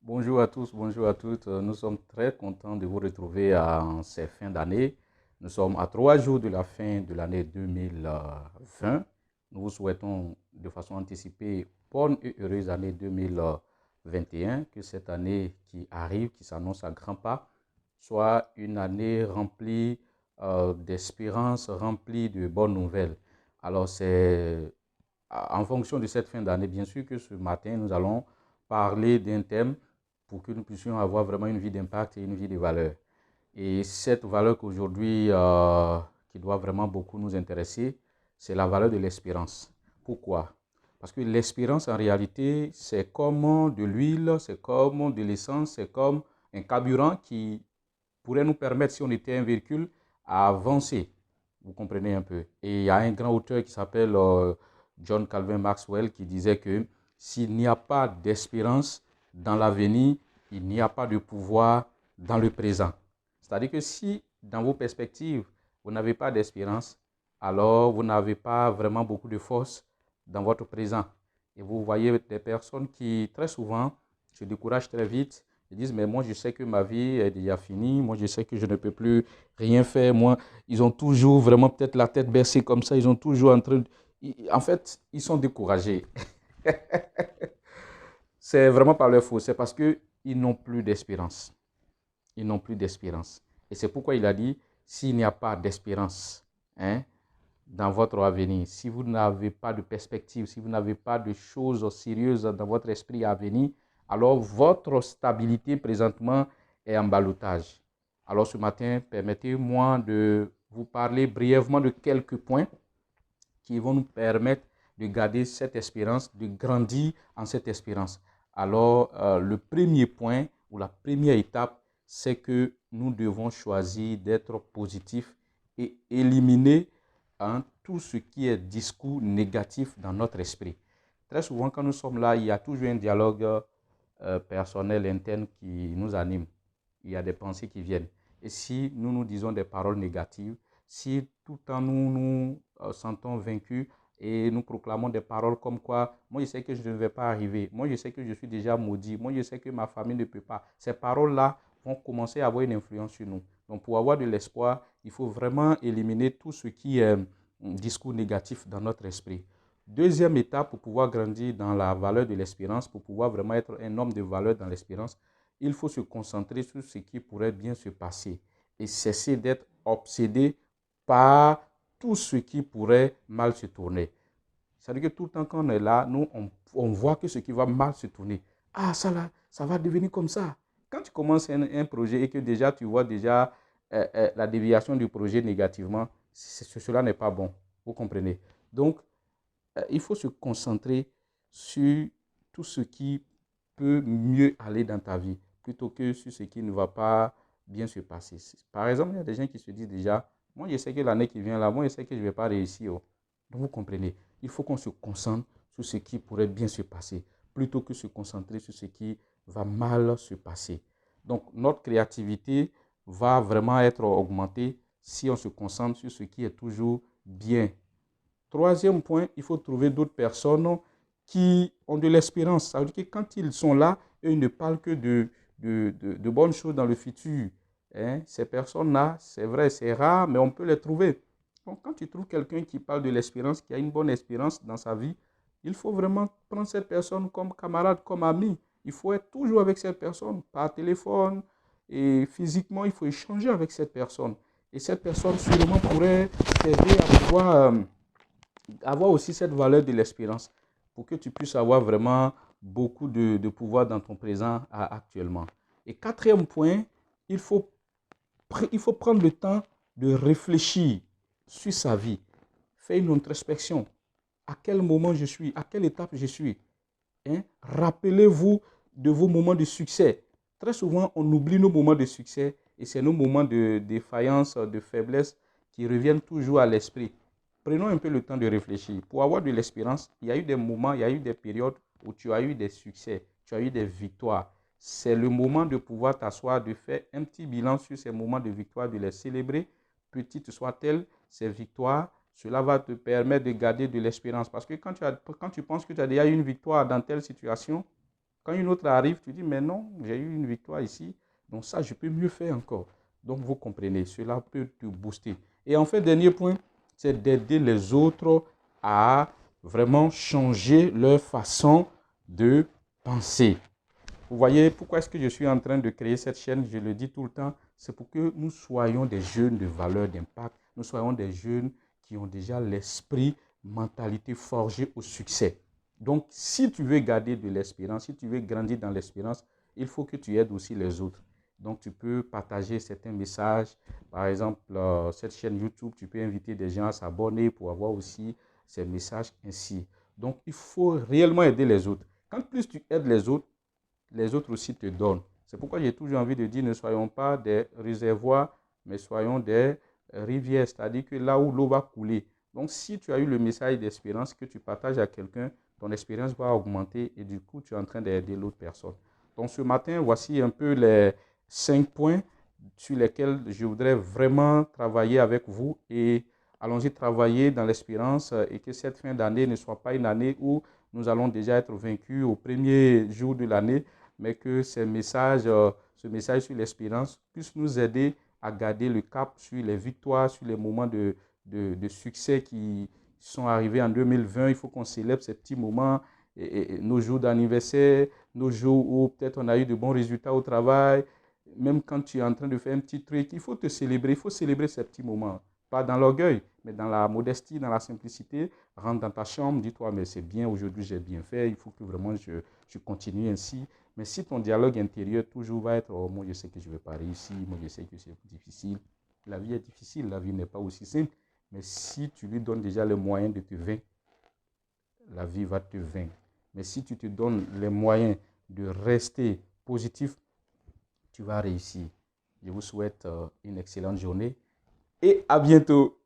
Bonjour à tous, bonjour à toutes. Nous sommes très contents de vous retrouver en ces fins d'année. Nous sommes à 3 jours de la fin de l'année 2020. Nous vous souhaitons de façon anticipée bonne et heureuse année 2021. Que cette année qui arrive, qui s'annonce à grands pas, soit une année remplie d'espérance, remplie de bonnes nouvelles. Alors c'est en fonction de cette fin d'année, bien sûr que ce matin, nous allons parler d'un thème pour que nous puissions avoir vraiment une vie d'impact et une vie de valeur. Et cette valeur qu'aujourd'hui, qui doit vraiment beaucoup nous intéresser, c'est la valeur de l'espérance. Pourquoi? Parce que l'espérance, en réalité, c'est comme de l'huile, c'est comme de l'essence, c'est comme un carburant qui pourrait nous permettre, si on était un véhicule, à avancer. Vous comprenez un peu. Et il y a un grand auteur qui s'appelle John Calvin Maxwell qui disait que s'il n'y a pas d'espérance dans l'avenir, il n'y a pas de pouvoir dans le présent. C'est-à-dire que si dans vos perspectives, vous n'avez pas d'espérance, alors vous n'avez pas vraiment beaucoup de force dans votre présent. Et vous voyez des personnes qui, très souvent, se découragent très vite. Ils disent, mais moi, je sais que ma vie est déjà finie. Moi, je sais que je ne peux plus rien faire. Moi, ils ont toujours vraiment peut-être la tête baissée comme ça. Ils ont toujours en train de... En fait, ils sont découragés. C'est vraiment pas leur faute. C'est parce qu'ils n'ont plus d'espérance. Ils n'ont plus d'espérance. Et c'est pourquoi il a dit, s'il n'y a pas d'espérance, hein, dans votre avenir, si vous n'avez pas de perspective, si vous n'avez pas de choses sérieuses dans votre esprit à venir, alors votre stabilité présentement est en ballottage. Alors ce matin, permettez-moi de vous parler brièvement de quelques points qui vont nous permettre de garder cette espérance, de grandir en cette espérance. Alors, le premier point ou la première étape, c'est que nous devons choisir d'être positifs et éliminer tout ce qui est discours négatif dans notre esprit. Très souvent, quand nous sommes là, il y a toujours un dialogue personnel, interne qui nous anime. Il y a des pensées qui viennent. Et si nous nous disons des paroles négatives, si tout le temps nous sentons vaincus et nous proclamons des paroles comme quoi, moi je sais que je ne vais pas arriver, moi je sais que je suis déjà maudit, moi je sais que ma famille ne peut pas, ces paroles-là vont commencer à avoir une influence sur nous. Donc pour avoir de l'espoir, il faut vraiment éliminer tout ce qui est discours négatif dans notre esprit. Deuxième étape pour pouvoir grandir dans la valeur de l'espérance, pour pouvoir vraiment être un homme de valeur dans l'espérance, il faut se concentrer sur ce qui pourrait bien se passer et cesser d'être obsédé par tout ce qui pourrait mal se tourner. C'est-à-dire que tout le temps qu'on est là, nous, on voit que ce qui va mal se tourner. Ah, ça là, ça va devenir comme ça. Quand tu commences un projet et que déjà tu vois déjà la déviation du projet négativement, cela n'est pas bon. Vous comprenez? Donc, il faut se concentrer sur tout ce qui peut mieux aller dans ta vie plutôt que sur ce qui ne va pas bien se passer. Par exemple, il y a des gens qui se disent déjà, moi je sais que l'année qui vient là, moi je sais que je ne vais pas réussir. Oh. Donc vous comprenez, il faut qu'on se concentre sur ce qui pourrait bien se passer plutôt que se concentrer sur ce qui va mal se passer. Donc notre créativité va vraiment être augmentée si on se concentre sur ce qui est toujours bien. Troisième point, il faut trouver d'autres personnes qui ont de l'espérance. Ça veut dire que quand ils sont là, eux, ils ne parlent que de bonnes choses dans le futur. Hein? Ces personnes-là, c'est vrai, c'est rare, mais on peut les trouver. Donc, quand tu trouves quelqu'un qui parle de l'espérance, qui a une bonne espérance dans sa vie, il faut vraiment prendre cette personne comme camarade, comme ami. Il faut être toujours avec cette personne, par téléphone et physiquement, il faut échanger avec cette personne. Et cette personne, sûrement, pourrait t'aider à pouvoir avoir aussi cette valeur de l'espérance pour que tu puisses avoir vraiment beaucoup de pouvoir dans ton présent actuellement. Et quatrième point, il faut, il faut prendre le temps de réfléchir sur sa vie. Faire une introspection. À quel moment je suis? À quelle étape je suis? Hein? Rappelez-vous de vos moments de succès. Très souvent, on oublie nos moments de succès et c'est nos moments de défaillance, de faiblesse qui reviennent toujours à l'esprit. Prenons un peu le temps de réfléchir. Pour avoir de l'espérance, il y a eu des moments, il y a eu des périodes où tu as eu des succès, tu as eu des victoires. C'est le moment de pouvoir t'asseoir, de faire un petit bilan sur ces moments de victoire, de les célébrer, petites soient-elles, ces victoires. Cela va te permettre de garder de l'espérance. Parce que quand tu penses que tu as déjà eu une victoire dans telle situation, Quand une autre arrive, tu dis, mais non, j'ai eu une victoire ici, donc ça, je peux mieux faire encore. Donc, vous comprenez, cela peut te booster. Et enfin, dernier point, c'est d'aider les autres à vraiment changer leur façon de penser. Vous voyez, pourquoi est-ce que je suis en train de créer cette chaîne? Je le dis tout le temps, c'est pour que nous soyons des jeunes de valeur, d'impact. Nous soyons des jeunes qui ont déjà l'esprit, mentalité forgée au succès. Donc, si tu veux garder de l'espérance, si tu veux grandir dans l'espérance, il faut que tu aides aussi les autres. Donc, tu peux partager certains messages. Par exemple, cette chaîne YouTube, tu peux inviter des gens à s'abonner pour avoir aussi ces messages ainsi. Donc, il faut réellement aider les autres. Quand plus tu aides les autres aussi te donnent. C'est pourquoi j'ai toujours envie de dire, ne soyons pas des réservoirs, mais soyons des rivières, c'est-à-dire que là où l'eau va couler. Donc, si tu as eu le message d'espérance que tu partages à quelqu'un, ton expérience va augmenter et du coup, tu es en train d'aider l'autre personne. Donc, ce matin, voici un peu les 5 points sur lesquels je voudrais vraiment travailler avec vous et allons-y travailler dans l'espérance et que cette fin d'année ne soit pas une année où nous allons déjà être vaincus au premier jour de l'année, mais que ce message sur l'espérance puisse nous aider à garder le cap sur les victoires, sur les moments de succès qui sont arrivés en 2020. Il faut qu'on célèbre ces petits moments, et nos jours d'anniversaire, nos jours où peut-être on a eu de bons résultats au travail. Même quand tu es en train de faire un petit truc, il faut te célébrer, il faut célébrer ces petits moments. Pas dans l'orgueil, mais dans la modestie, dans la simplicité. Rentre dans ta chambre, dis-toi, mais c'est bien, aujourd'hui j'ai bien fait, il faut que vraiment je continue ainsi. Mais si ton dialogue intérieur toujours va être, oh, moi je sais que je ne vais pas réussir, moi je sais que c'est difficile. La vie est difficile, la vie n'est pas aussi simple. Mais si tu lui donnes déjà les moyens de te vaincre, la vie va te vaincre. Mais si tu te donnes les moyens de rester positif, tu vas réussir. Je vous souhaite une excellente journée et à bientôt.